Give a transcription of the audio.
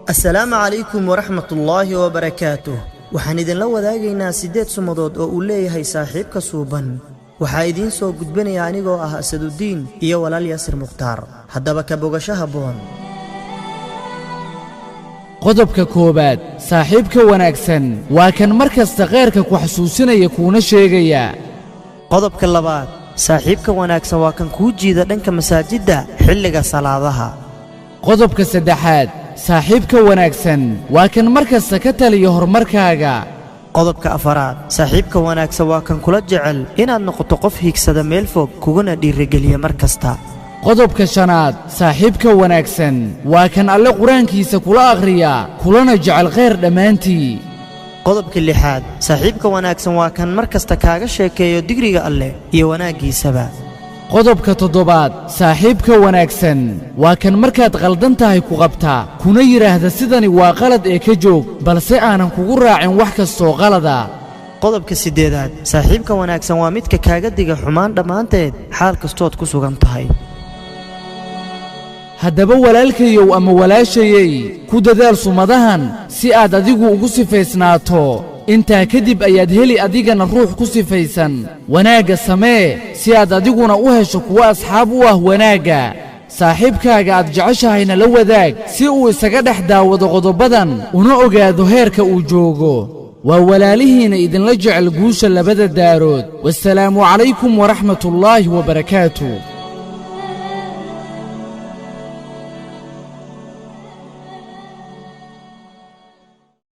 السلام عليكم ورحمة الله وبركاته. waxaan idinla wadaagaynaa 8 sumadood oo uu leeyahay saaxiibka suuban. waxaa idin soo gudbinaya anigoo ah Asadudiin iyo walaal Yaasir Mukhtaar. haddaba ka bogashaha boon. qodobka koobaad saaxiibka wanaagsan waa kan markasta qeyrka ku xasuusinaya kuuna sheegaya. qodobka labaad saaxiibka wanaagsan waa kan kuu jiida dhanka masaajidda xilliga salaadaha. qodobka saddexaad saaxiibka wanaagsan waa kan markasta ka taliya horumarkaaga. qodobka afaraad saaxiibka wanaagsan waa kan kula jecel inaad noqoto qof hiigsada meel fog kuguna dhiirigeliya mar kasta. qodobka shanaad saaxiibka wanaagsan waa kan alle quraankiisa kula akhriya kulana jecel khayr dhammaantii. qodobka lixaad saaxiibka wanaagsan waa kan mar kasta kaaga sheekeeyo digriga alle iyo wanaaggiisaba. qodobka toddobaad saaxiibka wanaagsan waa kan markaad qaldan tahay ku qabta kuna yiraahda sidani waa qalad ee ka joog balse aanan kugu raacin wax kastoo qalada. qodobka siddeedaad saaxiibka wanaagsan waa midka kaaga diga xumaan dhammaanteed xaal kastood ku sugan tahay. haddaba walaalkayow ama walaashayay ku dadaal sumadahan si aad adigu ugu sifaysnaato. intaa kadib ayaad heli adigana ruux ku sifaysan wanaagga samee si aad adiguna u hesho kuwa asxaab u ah wanaagga. saaxiibkaaga aad jeceshahayna la wadaag si uu isaga dhex daawado qodobadan una ogaado heerka uu joogo. waa walaalihiina idinla jecel guusha labada daarood. wassalaamu calaykum waraxmatullaahi wabarakaatuh.